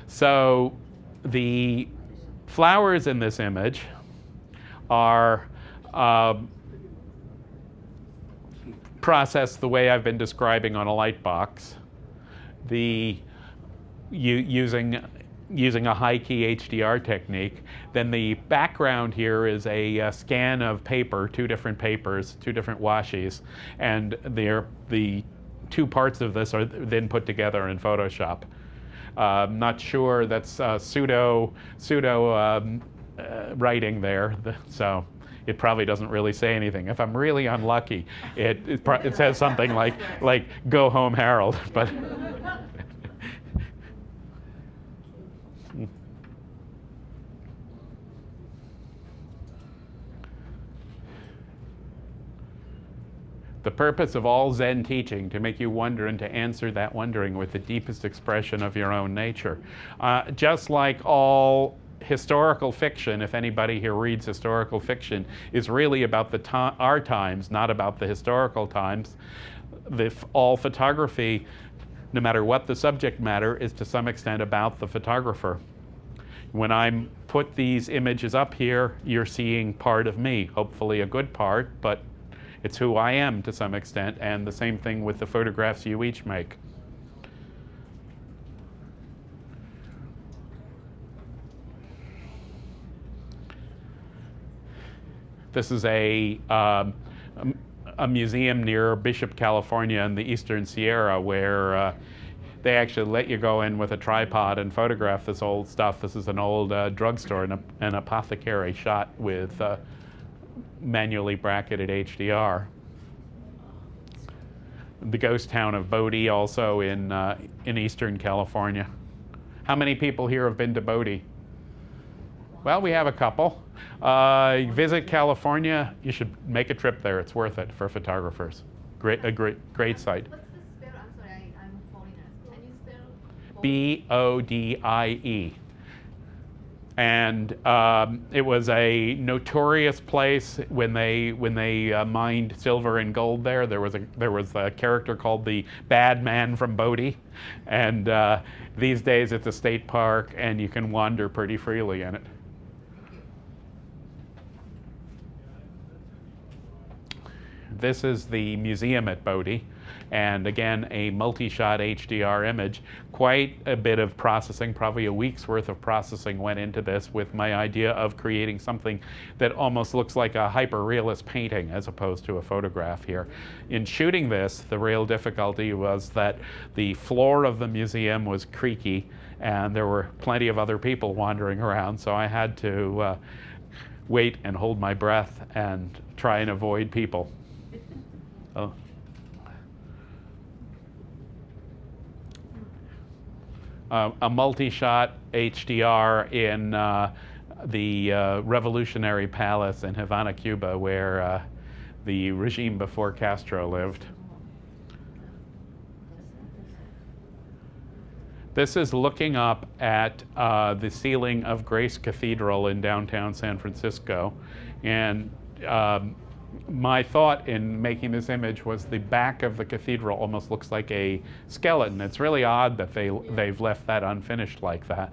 So the flowers in this image are processed the way I've been describing on a light box. Using a high-key HDR technique. Then the background here is a scan of paper, two different papers, two different washes, and the two parts of this are then put together in Photoshop. Not sure, that's pseudo writing there, so it probably doesn't really say anything. If I'm really unlucky, it says something like "Go home, Harold," but. The purpose of all Zen teaching, to make you wonder and to answer that wondering with the deepest expression of your own nature. Just like all historical fiction, if anybody here reads historical fiction, is really about our times, not about the historical times. All photography, no matter what the subject matter, is to some extent about the photographer. When I put these images up here, you're seeing part of me, hopefully a good part, but it's who I am to some extent, and the same thing with the photographs you each make. This is a museum near Bishop, California in the Eastern Sierra where they actually let you go in with a tripod and photograph this old stuff. This is an old drugstore and an apothecary shot with manually bracketed HDR. The ghost town of Bodie, also in Eastern California. How many people here have been to Bodie? Well, we have a couple. Visit California. You should make a trip there. It's worth it for photographers. Great site. What's the spell? I'm sorry, I'm foreigner. Can you spell? Bodie. And it was a notorious place when they mined silver and gold there. There was a character called the Bad Man from Bodie, and these days it's a state park and you can wander pretty freely in it. This is the museum at Bodie, and again, a multi-shot HDR image. Quite a bit of processing, probably a week's worth of processing went into this with my idea of creating something that almost looks like a hyper-realist painting as opposed to a photograph here. In shooting this, the real difficulty was that the floor of the museum was creaky and there were plenty of other people wandering around, so I had to wait and hold my breath and try and avoid people. Oh. A multi-shot HDR in the Revolutionary Palace in Havana, Cuba, where the regime before Castro lived. This is looking up at the ceiling of Grace Cathedral in downtown San Francisco, and my thought in making this image was the back of the cathedral almost looks like a skeleton. It's really odd that they've left that unfinished like that.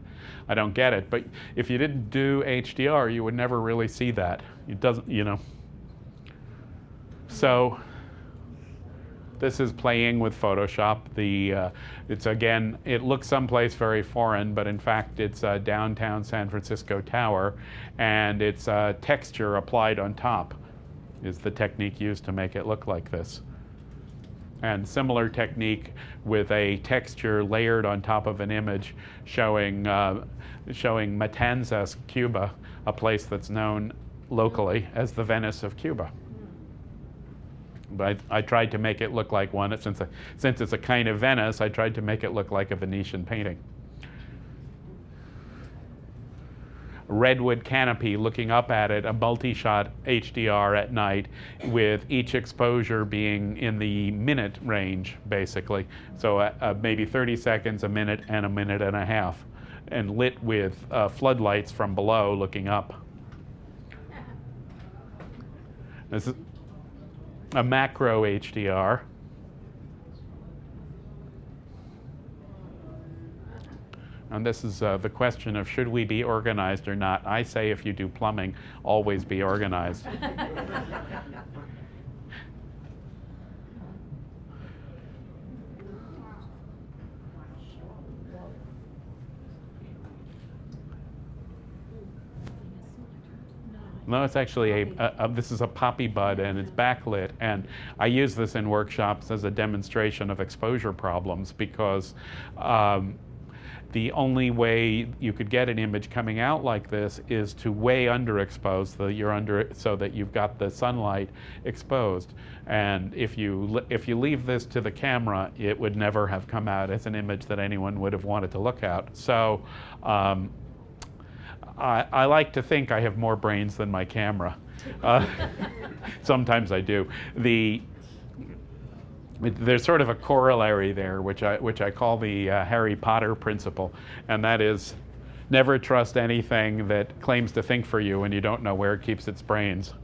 I don't get it, but if you didn't do HDR, you would never really see that. It doesn't, you know. So this is playing with Photoshop. It's again, it looks someplace very foreign, but in fact it's a downtown San Francisco tower, and it's texture applied on top is the technique used to make it look like this. And similar technique with a texture layered on top of an image showing Matanzas, Cuba, a place that's known locally as the Venice of Cuba. But I tried to make it look like one. Since it's a kind of Venice, I tried to make it look like a Venetian painting. redwood canopy looking up at it, a multi-shot HDR at night, with each exposure being in the minute range, basically. So maybe 30 seconds, a minute, and a minute and a half, and lit with floodlights from below looking up. This is a macro HDR. And this is the question of should we be organized or not. I say if you do plumbing, always be organized. No, it's actually this is a poppy bud, and it's backlit, and I use this in workshops as a demonstration of exposure problems, because the only way you could get an image coming out like this is to way underexpose, so that you've got the sunlight exposed. And if you leave this to the camera, it would never have come out as an image that anyone would have wanted to look at. So I like to think I have more brains than my camera. Sometimes I do. There's sort of a corollary there, which I call the Harry Potter principle, and that is never trust anything that claims to think for you when you don't know where it keeps its brains.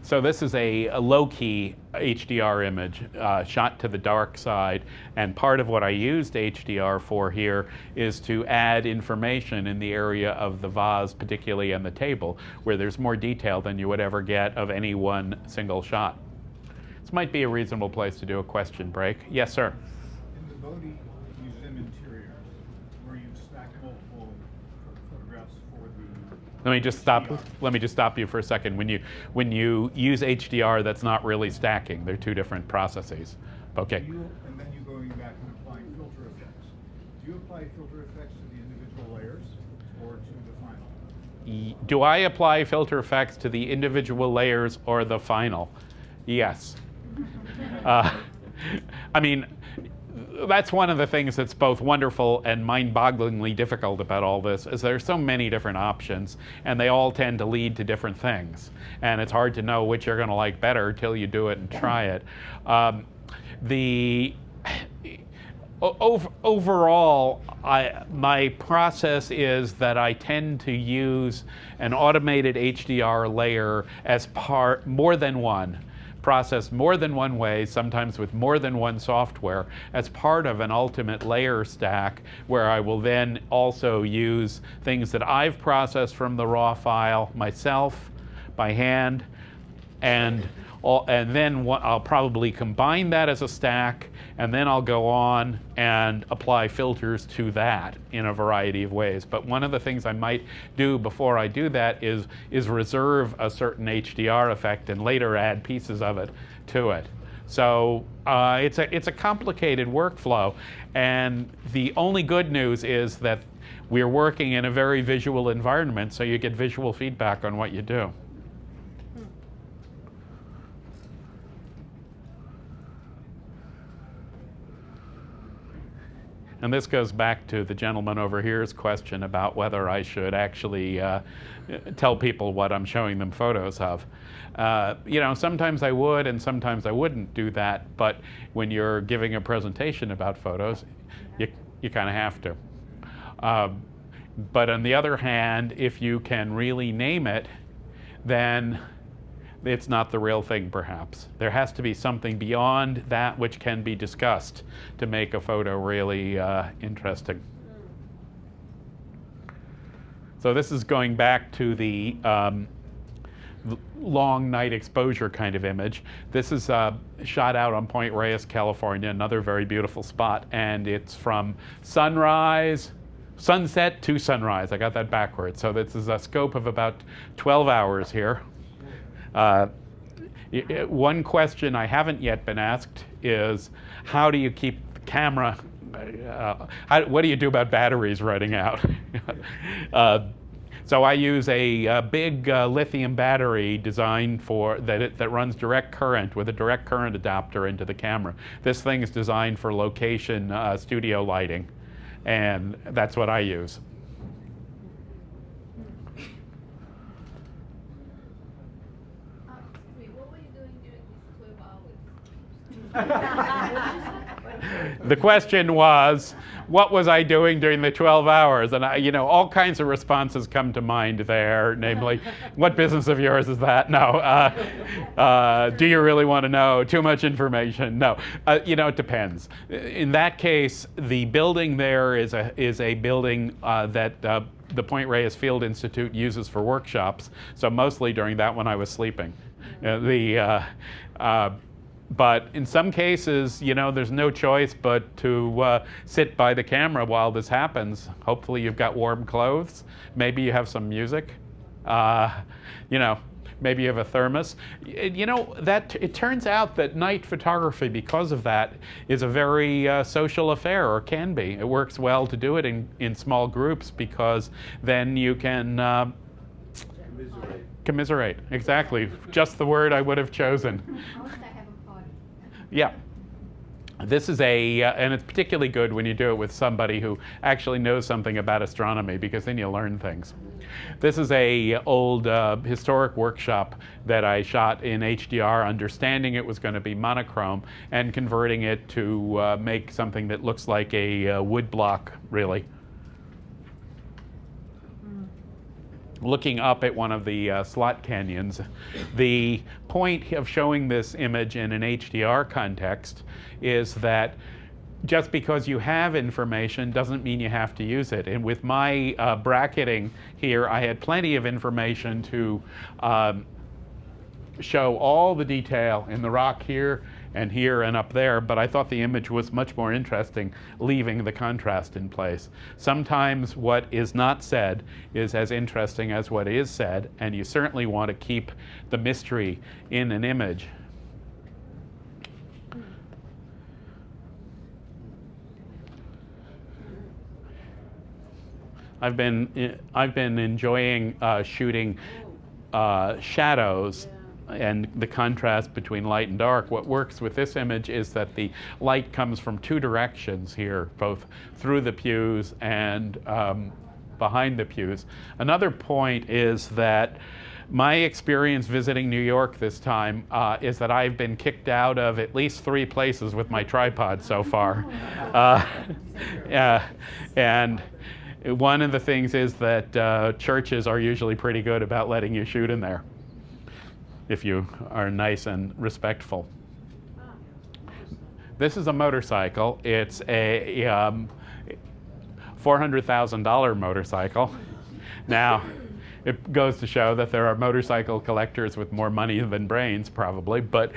So this is a low-key HDR image shot to the dark side, and part of what I used HDR for here is to add information in the area of the vase, particularly on the table, where there's more detail than you would ever get of any one single shot. This might be a reasonable place to do a question break. Yes, sir? In the Bodie Museum interiors, where you stack multiple photographs for the... Let me just stop you for a second. When you use HDR, that's not really stacking. They're two different processes. Okay. And then you going back and applying filter effects. Do you apply filter effects to the individual layers or to the final? Do I apply filter effects to the individual layers or the final? Yes. I mean, that's one of the things that's both wonderful and mind-bogglingly difficult about all this, is there's so many different options, and they all tend to lead to different things. And it's hard to know which you're going to like better until you do it and try it. Overall, my process is that I tend to use an automated HDR layer as more than one. Processed more than one way, sometimes with more than one software, as part of an ultimate layer stack, where I will then also use things that I've processed from the raw file myself by hand, and then I'll probably combine that as a stack, and then I'll go on and apply filters to that in a variety of ways. But one of the things I might do before I do that is reserve a certain HDR effect and later add pieces of it to it. So it's a complicated workflow, and the only good news is that we're working in a very visual environment, so you get visual feedback on what you do. And this goes back to the gentleman over here's question about whether I should actually tell people what I'm showing them photos of. You know, sometimes I would and sometimes I wouldn't do that, but when you're giving a presentation about photos, you kind of have to. But on the other hand, if you can really name it, then it's not the real thing, perhaps. There has to be something beyond that which can be discussed to make a photo really interesting. So this is going back to the long night exposure kind of image. This is shot out on Point Reyes, California, another very beautiful spot, and it's from sunset to sunrise. I got that backwards. So this is a scope of about 12 hours here. One question I haven't yet been asked is, how do you keep the camera, what do you do about batteries running out? So I use a big lithium battery designed for that runs direct current with a direct current adapter into the camera. This thing is designed for location studio lighting, and that's what I use. Excuse me, what were you doing during these 12 hours? The question was, what was I doing during the 12 hours? And all kinds of responses come to mind there, namely, what business of yours is that? No. Do you really want to know? Too much information? No. It depends. In that case, the building there is a building that the Point Reyes Field Institute uses for workshops. So mostly during that one, I was sleeping. But in some cases, there's no choice but to sit by the camera while this happens. Hopefully you've got warm clothes. Maybe you have some music. Maybe you have a thermos. It turns out that night photography, because of that, is a very social affair, or can be. It works well to do it in small groups, because then you can commiserate. Exactly. Just the word I would have chosen. Yeah. This is and it's particularly good when you do it with somebody who actually knows something about astronomy, because then you learn things. This is a old historic workshop that I shot in HDR, understanding it was going to be monochrome, and converting it to make something that looks like a wood block, really. Looking up at one of the slot canyons. The point of showing this image in an HDR context is that just because you have information doesn't mean you have to use it. And with my bracketing here, I had plenty of information to show all the detail in the rock here and up there, but I thought the image was much more interesting leaving the contrast in place. Sometimes what is not said is as interesting as what is said, and you certainly want to keep the mystery in an image. I've been enjoying shooting shadows and the contrast between light and dark. What works with this image is that the light comes from two directions here, both through the pews and behind the pews. Another point is that my experience visiting New York this time is that I've been kicked out of at least 3 places with my tripod so far. And one of the things is that churches are usually pretty good about letting you shoot in there, if you are nice and respectful. This is a motorcycle. It's a $400,000 motorcycle. Now, it goes to show that there are motorcycle collectors with more money than brains, probably. But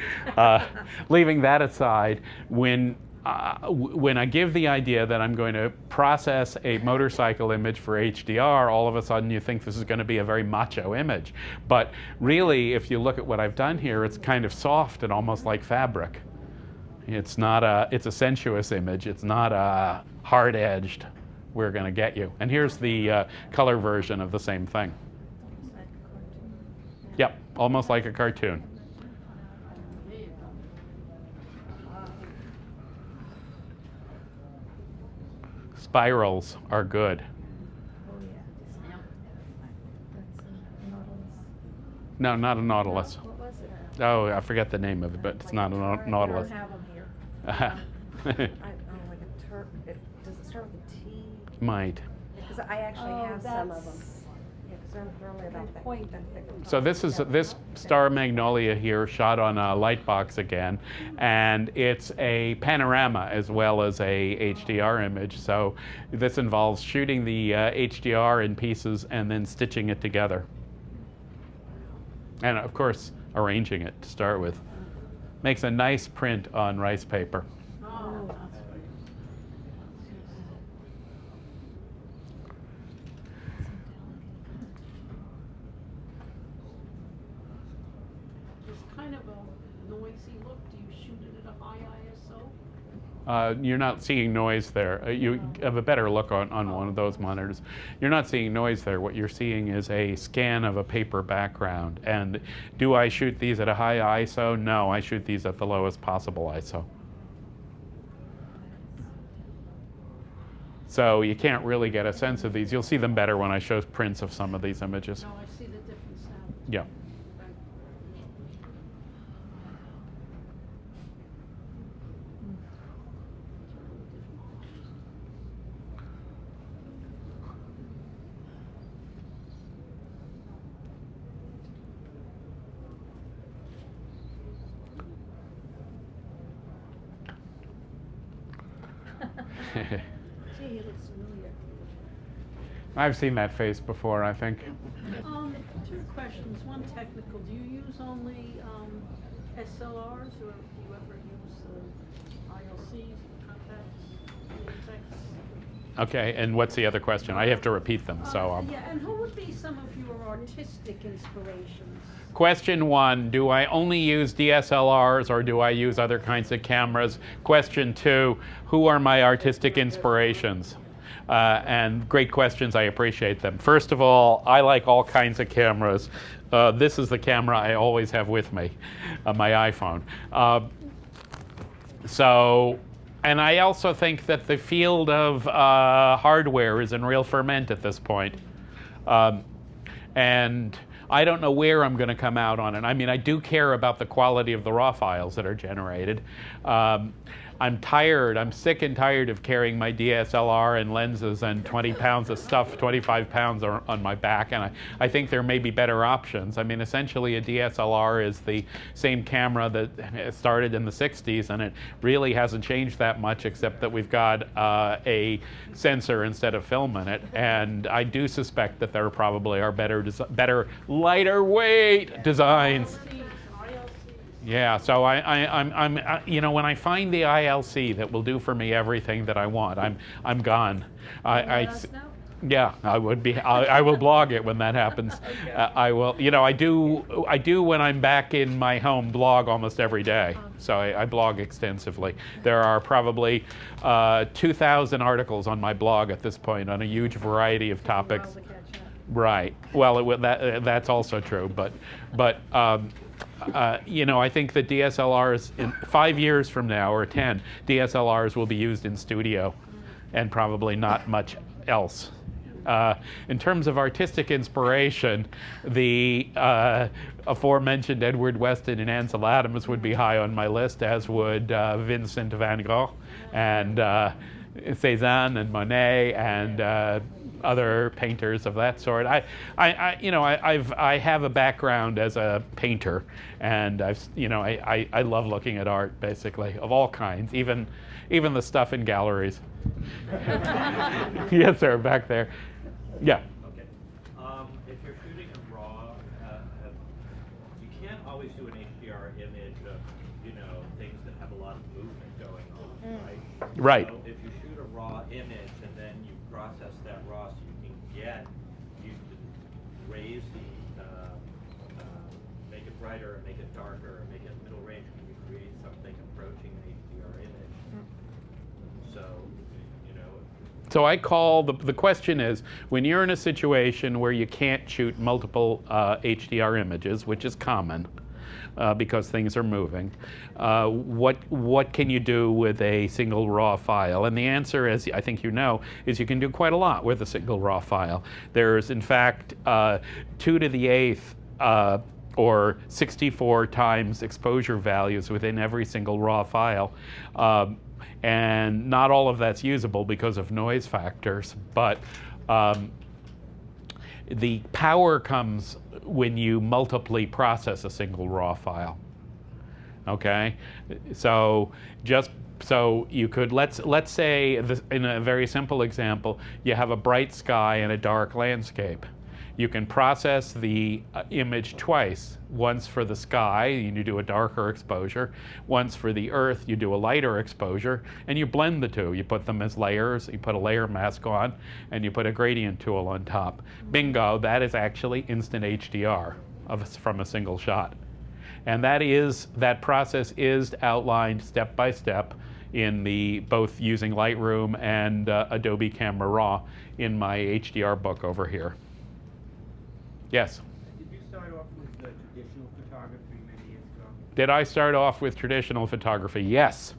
leaving that aside, when I give the idea that I'm going to process a motorcycle image for HDR, all of a sudden you think this is going to be a very macho image. But really, if you look at what I've done here, it's kind of soft and almost like fabric. It's a sensuous image. It's not a hard-edged, we're going to get you. And here's the color version of the same thing. Yep, almost like a cartoon. Spirals are good. No, not a nautilus. What was it? Oh, I forget the name of it, but it's not a nautilus. I don't have them here. Like a turp. Does it start with a T? Might. Because I actually have some of them. Yeah, because they're only about that thick. So this star magnolia here shot on a light box again, and it's a panorama as well as a HDR image. So this involves shooting the HDR in pieces and then stitching it together. And of course, arranging it to start with. Makes a nice print on rice paper. It's kind of a noisy look. Do you shoot it at a high ISO? You're not seeing noise there. You have a better look on one of those monitors. You're not seeing noise there. What you're seeing is a scan of a paper background. And do I shoot these at a high ISO? No, I shoot these at the lowest possible ISO. So you can't really get a sense of these. You'll see them better when I show prints of some of these images. No, I see the difference now. Yeah. Gee, he looks familiar. I've seen that face before, I think. Two questions. One technical. Do you use only SLRs, or do you ever use ILCs, contacts, VFX? Okay, and what's the other question? I have to repeat them, so. Yeah, and who would be some of your artistic inspirations? Question 1, do I only use DSLRs or do I use other kinds of cameras? Question 2, who are my artistic inspirations? And great questions, I appreciate them. First of all, I like all kinds of cameras. This is the camera I always have with me, my iPhone. And I also think that the field of hardware is in real ferment at this point. And I don't know where I'm going to come out on it. I mean, I do care about the quality of the raw files that are generated. I'm sick and tired of carrying my DSLR and lenses and 20 pounds of stuff, 25 pounds on my back, and I think there may be better options. I mean, essentially a DSLR is the same camera that started in the 60s, and it really hasn't changed that much except that we've got a sensor instead of film in it, and I do suspect that there probably are better lighter weight designs. Yeah, so I'm you know, when I find the ILC that will do for me everything that I want, I'm gone. Yeah, I would be. I will blog it when that happens. Okay. I will. You know, I do when I'm back in my home blog almost every day. So I blog extensively. There are probably 2,000 articles on my blog at this point on a huge variety of topics. Right. Well, that's also true, but. You know, I think that DSLRs in 5 years from now or 10, DSLRs will be used in studio and probably not much else. In terms of artistic inspiration, the aforementioned Edward Weston and Ansel Adams would be high on my list, as would Vincent van Gogh and Cézanne and Monet and other painters of that sort. I have a background as a painter, and I love looking at art, basically, of all kinds, even the stuff in galleries. Yes, sir, back there. Yeah. Okay. If you're shooting in RAW, you can't always do an HDR image of, things that have a lot of movement going on, right? Right. So if you shoot a RAW image and then you process that RAW so you can raise make it brighter, make it darker, make it middle range, can you create something approaching an HDR image? So I call, the question is, when you're in a situation where you can't shoot multiple HDR images, which is common because things are moving, what can you do with a single RAW file? And the answer, as I think you know, is you can do quite a lot with a single RAW file. There's, in fact, 2 to the 8th or 64 times exposure values within every single RAW file. And not all of that's usable because of noise factors, but the power comes when you multiply process a single RAW file. Okay, so you could let's say in a very simple example, you have a bright sky and a dark landscape. You can process the image twice. Once for the sky, you do a darker exposure. Once for the earth, you do a lighter exposure, and you blend the two. You put them as layers, you put a layer mask on, and you put a gradient tool on top. Bingo, that is actually instant HDR from a single shot. And that process is outlined step by step in both using Lightroom and Adobe Camera Raw in my HDR book over here. Yes? Did you start off with traditional photography many years ago? Did I start off with traditional photography? Yes,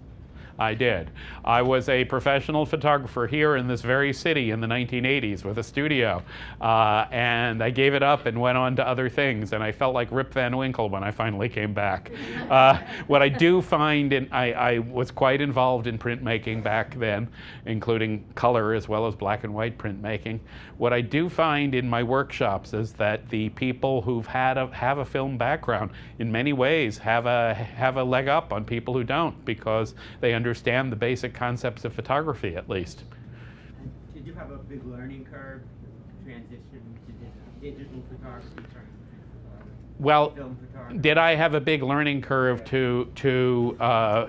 I did. I was a professional photographer here in this very city in the 1980s with a studio, and I gave it up and went on to other things, and I felt like Rip Van Winkle when I finally came back. What I do find, I was quite involved in printmaking back then, including color as well as black and white printmaking. What I do find in my workshops is that the people who've have a film background in many ways have a leg up on people who don't, because they understand the basic concepts of photography, at least. And did you have a big learning curve transition to digital photography from Well, film photography? did I have a big learning curve to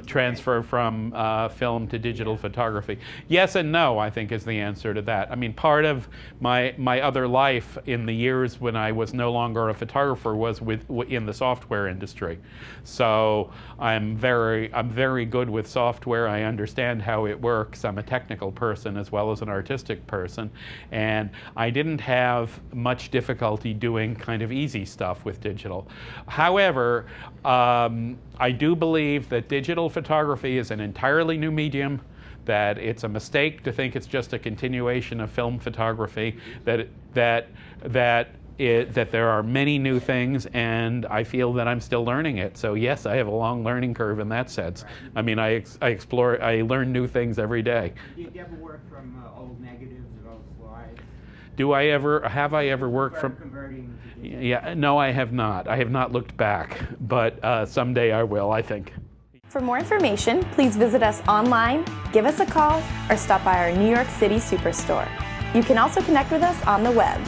transfer from film to digital photography? Yes and no, I think, is the answer to that. I mean, part of my other life in the years when I was no longer a photographer was in the software industry. So I'm very good with software. I understand how it works. I'm a technical person as well as an artistic person, and I didn't have much difficulty doing kind of easy stuff with digital. However, I do believe that digital photography is an entirely new medium, that it's a mistake to think it's just a continuation of film photography, that there are many new things, and I feel that I'm still learning it. So yes, I have a long learning curve in that sense. I mean, I learn new things every day. Do you ever work from old negatives or old slides? Have I ever worked from? Converting to digital? Yeah, no, I have not. I have not looked back, but someday I will, I think. For more information, please visit us online, give us a call, or stop by our New York City Superstore. You can also connect with us on the web.